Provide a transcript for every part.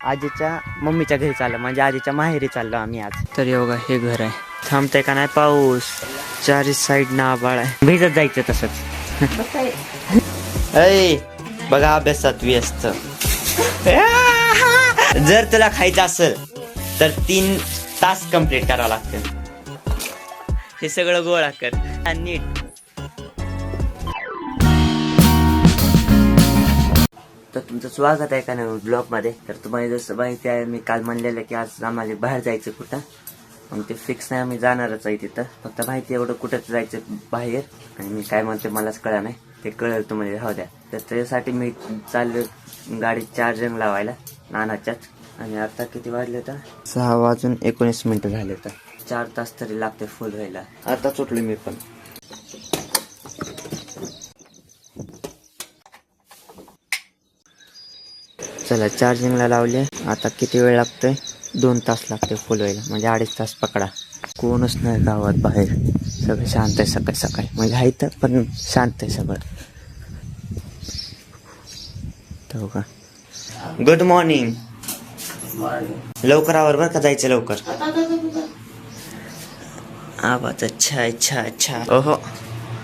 आजीच्या मम्मीच्या घरी चाललो, म्हणजे आजीच्या माहेरी चाललो आम्ही आज. तर बघा हे घर आहे. थांबतंय का नाही पाऊस, चारी साईड ना आभाळ आहे. भिजत जायचं तसंच. अय बघा अभ्यासात व्यस्त. जर तुला खायचं असेल तर 3 तास कंप्लीट करावं लागतं. हे सगळं गोळा कर आणि नीट. तर तुमचं स्वागत आहे का नाही ब्लॉग मध्ये. तर तुम्हाला जसं माहिती आहे, मी काल म्हणलेलं की आज आम्हाला बाहेर जायचं कुठं. मग ते फिक्स नाही, आम्ही जाणारच आहे तिथं. फक्त माहिती एवढं कुठंच जायचं बाहेर. आणि मी काय म्हणते मलाच कळलं नाही, ते कळलं तुम्हाला राहू द्या. तर त्याच्यासाठी मी चाललो गाडी चार्जिंग लावायला नानाच्याच. आणि आता किती वाजले तर 6:19 झाले. तर 4 तास तरी लागते फुल व्हायला. आता सुटलो मी पण. चला चार्जिंगला लावले. आता किती वेळ लागतोय, 2 तास लागते फुल व्हायला, म्हणजे 2.5 तास पकडा. कोणच नाही गावात बाहेर, सगळं शांत आहे. सकाळी सकाळी म्हणजे आहे तर पण शांत आहे सगळं. हो का. Good morning. लवकर आवर बरं का, जायचं लवकर. आवाज अच्छा अच्छा अच्छा. ओहो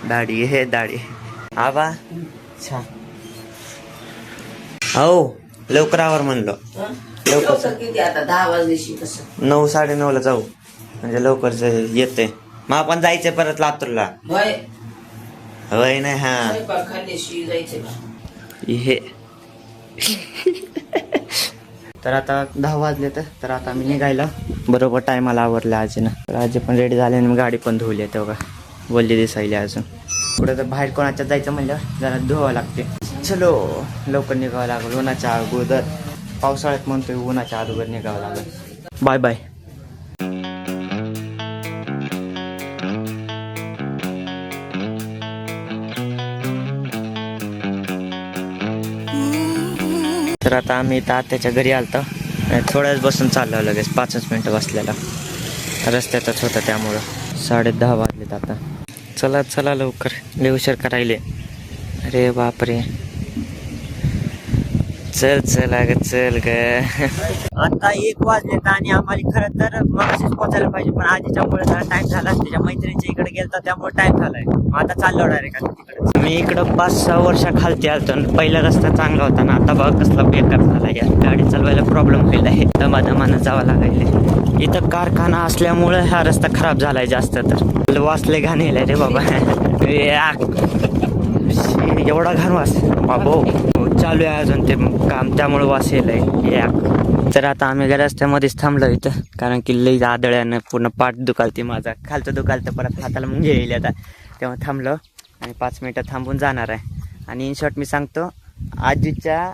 दाढी हे दाढी. आबा अच्छा. हो लवकर आवर म्हणलो. लवकर किती आता 10 वाजल्याशी कसं 9 9:30 जाऊ, म्हणजे लवकर येते. मग आपण जायचंय परत लातूरला. होय नाही. हा खाल्ल्याशी जायचं हे. तर आता 10 वाजले. तर आता आम्ही निघायला बरोबर टायमाला आवरलं आजीनं. तर आजी पण रेडी झाले आणि गाडी पण धुवली. तेव्हा बोलली दिसायली अजून. पुढे तर बाहेर कोणाच्यात जायचं म्हणलं जरा धुवावं लागते. चलो लवकर निघावं लागलं. उन्हाच्या अगोदर, पावसाळ्यात म्हणतोय उन्हाच्या अगोदर निघावं लागलं. Bye bye. तर आता आम्ही तात्याच्या घरी आलतो. थोड्याच बसून चाललो, लगेच 5 मिनिटं बसलेला. रस्त्यातच होता त्यामुळं. 10:30 वाजलेत आता. चला चला लवकर, लय उशीर करायले. अरे बापरे. चल चल अगं चल ग. आता 1 वाजलेत आणि आम्हाला खरं तर मगाशीच पोहोचायला पाहिजे, पण आजीच्यामुळे जरा टाइम झाला. त्याच्या मैत्रिणीच्या इकडे गेलता त्यामुळे टाइम झालाय. मग आता चाललो डायरेक्ट तिकडे. मी इकडं 5-6 वर्षाखालती आलतो. पहिला रस्ता चांगला होता ना, आता बघ कसला बेकार झाला. यार गाडी चालवायला प्रॉब्लेम व्हायला आहे. दमादमानं जावं लागायले. इथं कारखाना असल्यामुळे हा रस्ता खराब झालाय जास्त. तर वासले घाण येलाय रे बाबा. एवढा घाण वास बाबो. चालू आहे अजून ते काम, त्यामुळे वास येलाय. तर आता आम्ही रस्त्यामध्येच थांबलो इथं, कारण की लई आदळ्यानं पूर्ण पाठ दुखालते माझा. खालचं दुखालतं, परत हाताला मुंगे येईल आता. तेव्हा थांबलो आणि 5 मिनिटं थांबून जाणार आहे. आणि इन शॉर्ट मी सांगतो, आजीच्या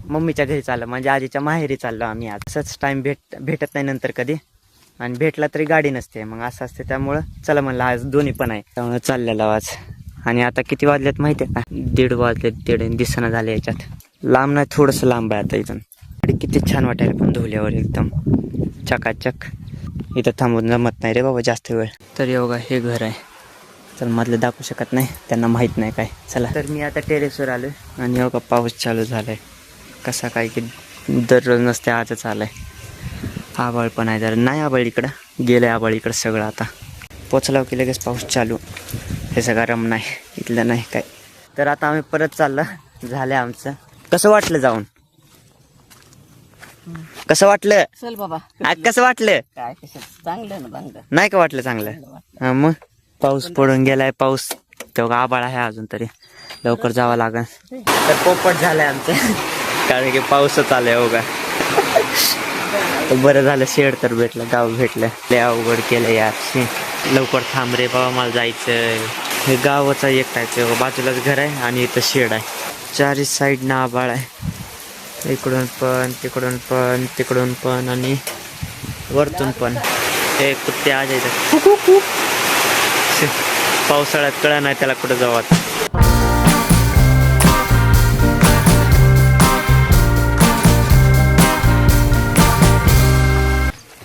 मम्मीच्या घरी चाललो, म्हणजे आजीच्या माहेरी चाललो आम्ही आज. असंच टाइम भेटत नाही नंतर कधी, आणि भेटला तरी गाडी नसते, मग असं असते. त्यामुळं चला म्हणलं आज दोन्ही पण आहे, त्यामुळे चाललेलं आवाज. आणि आता किती वाजलेत माहिती आहे का, 1:30 वाजलेत. 1:30 दिसणं झाले याच्यात. लांब नाही, थोडंसं लांब आहे आता इथून. गाडी किती छान वाटायला पण धुल्यावर एकदम चकाचक. इथं थांबून जमत नाही रे बाबा जास्त वेळ. तर योगा हे घर आहे. तर मधलं दाखवू शकत नाही, त्यांना माहीत नाही काय. चला तर मी आता टेरेसवर आलो आणि योगा पाऊस चालू झालाय. कसा काय की दररोज नसते, आजच आलाय. आबाळ पण आहे जरा. नाही आबाळ इकडं, गेलंय आबाळ इकडं सगळं. आता पोचलाव की लगेच पाऊस चालू. हे सगळं रम नाही इथलं नाही काय. तर आता आम्ही परत चाललं. झालं आमचं. कसं वाटलं जाऊन? कसं वाटलं? चल बाबा. कसं वाटलं? काय कसं चांगलं ना, चांगलं नाही का वाटलं? चांगलं. हा मग पाऊस पडून गेलाय. पाऊस तेव्हा आबाळ आहे अजून, तरी लवकर जावं लागेल. तर पोपट झालंय आमचं, कारण की पाऊसच आलाय. हो का. बरं झालं शेड तर भेटलं, गाव भेटलं. लय अवघड केलं यार. लवकर थांब रे बाबा, मला जायचं. हे गावाचा एकटायचं, बाजूलाच घर आहे आणि इथं शेड आहे. 4 साईड ना आबाळ आहे. इकडून पण, तिकडून पण, तिकडून पण आणि वरतून पण. हे कुत्ते आज येतात. पावसाळ्यात कळलं नाही त्याला कुठं जावं.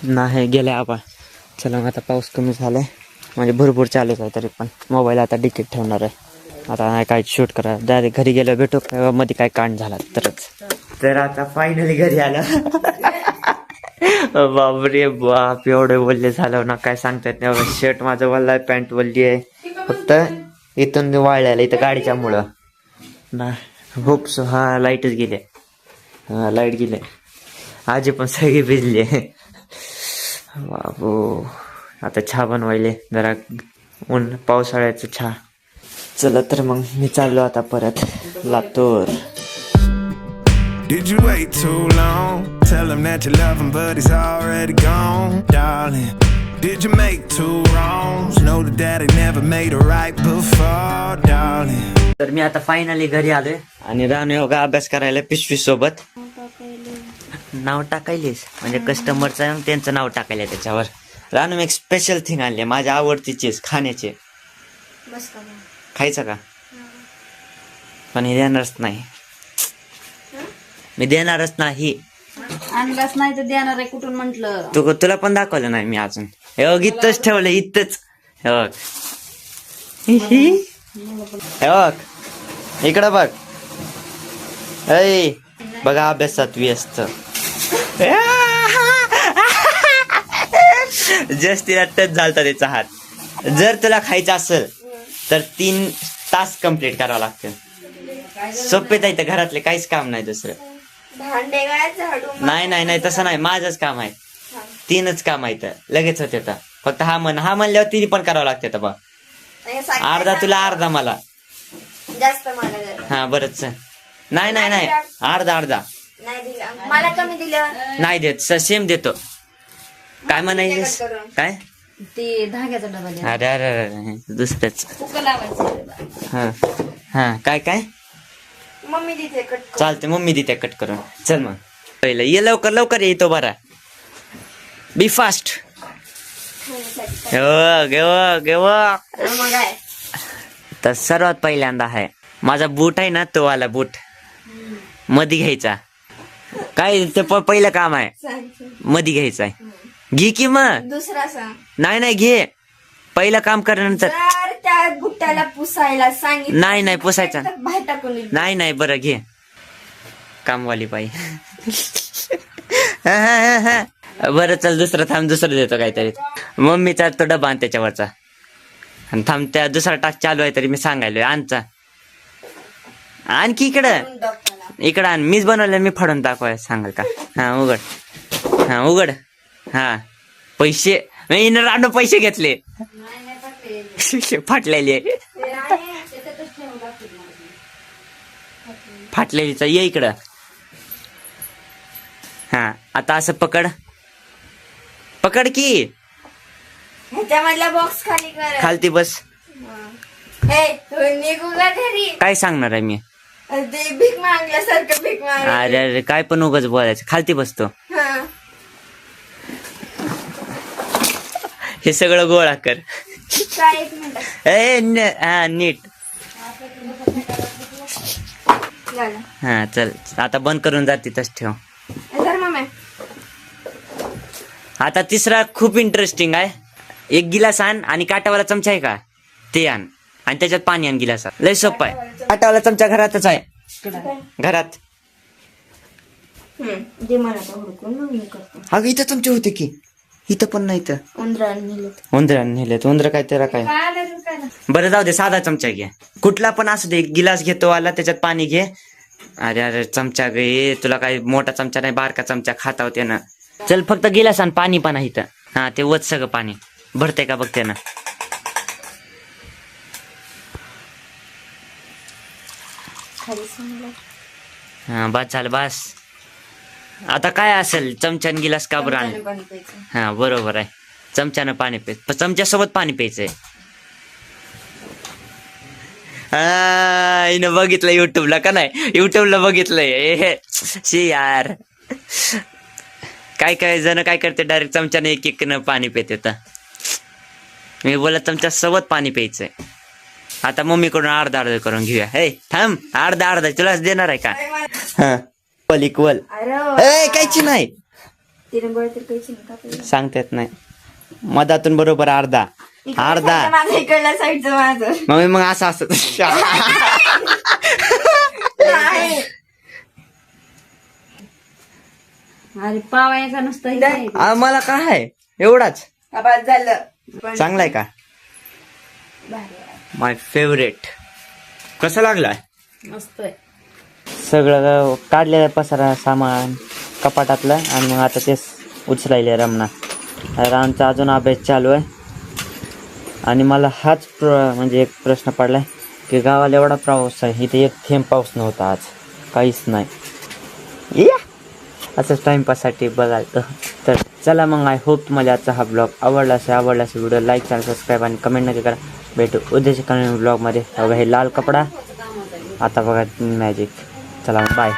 नाही गेले आबा. चला मग आता पाऊस कमी झालाय, म्हणजे भरपूर चालूच आहे. तरी पण मोबाईल आता डिकीट ठेवणार आहे. आता नाही काय शूट करा, डायरेक्ट घरी गेलो भेटू मध्ये काय कांड झाला तरच. तर आता फायनली घरी आलं. बापरे बाप, एवढे वल्ले झालं ना काय सांगतात नाही. शर्ट माझं वल्ला आहे, पॅन्ट वल्ली आहे, फक्त इथून वाळलेलं इथं गाडीच्या मुळं ना. होप्स हा लाईटच गेले, हा लाईट गेले. आजी पण सगळी भिजली. बाबू आता चहा बनवायले जरा, ऊन पावसाळ्याचं चहा. चला तर मग मी चाललो आता परत Latur. Did you wait too long? Tell him that you love him, but he's already gone, darling. Did you make two wrongs? Know that daddy never made a right before, darling. तर मी आता फायनली घरी आलोय आणि रानू योगा अभ्यास करायला पिशवी सोबत. नाव टाकायलीस म्हणजे कस्टमरचं त्यांचं नाव टाकायला त्याच्यावर. रानू एक स्पेशल थिंग आणले, माझ्या आवडती चीज खाण्याचे. खायचं का? पण हे देणारच नाही, मी देणारच नाही. आणलाच नाही तर देणार आहे कुठून म्हंटल. तुला पण दाखवलं नाही मी अजून. हे बघ इथंच ठेवलं, इथंच. हे बघ, हे बघ इकडं बघ. ऐ बघा अभ्यासात व्यस्त. जस्ट तिला टच झालता त्याचा हात. जर तुला खायचं असेल तर 3 तास कंप्लीट करावं लागतं. सोपे तर इथं घरातले काहीच काम नाही दुसरं. नाही तसं नाही, माझंच काम आहे. 3च काम आहे, लगेच होते. फक्त हा म्हणल्यावर 3 पण करावं लागते. बघ अर्धा तुला अर्धा मला. हा बरंच. नाही अर्धा मला कमी दिलं नाही देत, सेम देतो. काय म्हणायचं काय? ते धाग्याचा डबा द्या. अरे अरे अरे दुसरंच. फुकं लावायचं. हा हा काय मम्मी तिथे कट चालते, मम्मी देते कट करून. चल मग पहिलं ये, लवकर येतो बरा. बी फास्ट. मग आहे तर सर्वात पहिल्यांदा आहे माझा बूट आहे ना, तो वाला बूट मधी घ्यायचा. काय ते पहिलं काम आहे, मधी घ्यायचा आहे. घे की मग. दुसरा सांग. नाही घे, पहिलं काम करण्यानंतर. जर त्या बुट्ट्याला पुसायला सांगितलं नाही पुसायचा. बाहेर टाकून येईल. नाही बरं घे, कामवाली बाई. बरं चल दुसरं थांब, दुसरं देतो काहीतरी. मम्मीचा तो डबा आण त्याच्यावरचा. आणि थांब, त्या दुसरा टाक चालू आहे तरी मी सांगायलोय. आणचा आणखी इकडं आण. मीच बनवलं, मी फाडून दाखवाय सांगाल का? हा उघड. हा पैसे रानू पैसे घेतले. फाटलेले फाटलेलीचा ये इकडं. हा आता असं पकड की. ह्याच्यामधला बॉक्स खाली कर. खालती बस. हे निघू का घरी. काय सांगणार आहे मी? ते भीक मागल्यासारखं भीक माग. अरे काय पण उगाच बोलायचं. खालती बसतो. हे सगळं गोळा कर. काय 1 मिनिट. हा नीट. हा चल आता बंद करून जा, तिथंच ठेव. आता तिसरा खूप इंटरेस्टिंग आहे. 1 गिलास आण आणि काटावाला चमचा आहे का ते आण, आणि त्याच्यात पाणी आण गिलासात. लय सोपं आहे. काटावाला चमचा घरातच आहे, घरात. अगं इथं चमचे होते की, इथं पण नाही. तर उंदराने नेलेत. उंदर काय त्याला काय. बरं जाऊ दे, साधा चमचा घे, कुठला पण असू दे. 1 गिलास घेतो आला, त्याच्यात पाणी घे. अरे चमचा गे, तुला काय मोठा चमचा नाही, बारका चमचा खाता होते ना. चल फक्त गिलास आणि पाणी पण आहे इथं. हा ते वच सगळं पाणी भरते का बघते ना. हा बस झालं बस. आता काय असेल, चमच्यानं गिलास का बरं आणलं? हा बरोबर आहे, चमच्यानं पाणी प्यायचं. चमच्यासोबत पाणी प्यायचंय. हिनं बघितलं युट्यूबला का नाही? युट्यूबला बघितलंय. शी यार, काय जण काय करते, डायरेक्ट चमच्याने एक न पाणी पिते. मी बोला चमच्यासोबत पाणी प्यायचंय. आता मम्मीकडून अर्धा करून घेऊया. हे थांब, अर्धा तुलाच देणार आहे का? हा इक्वल कायची नाही, सांगता येत नाही. मधातून बरोबर अर्धा. अर्धा. माझं इकडल्या साईडचं माझं मग असं असत. नाही. अरे पावायचा नुसतं हे आहे. मला काय आहे एवढाच आवाज झालं पण चांगला आहे का? भारी आहे. माय फेवरेट. कसा लागलाय? मस्त आहे. सगळं काढलेलं पसारा सामान कपाटातलं आणि मग आता तेच उचलायले रमणा. रामचा अजून अभ्यास चालू आहे आणि मला हाच म्हणजे एक प्रश्न पडलाय की गावाला एवढा पाऊस आहे, इथे एक थेंब पाऊस नव्हता आज, काहीच नाही. या असंच टाइमपाससाठी बघायचं. तर चला मग, आय होप तुम्हाला आजचा हा ब्लॉग आवडला असेल व्हिडिओ लाईक चॅनल सबस्क्राईब आणि कमेंट नक्की करा. भेटू उद्याच्या ब्लॉगमध्ये. बघा हे लाल कपडा, आता बघा मॅजिक. चला बाय.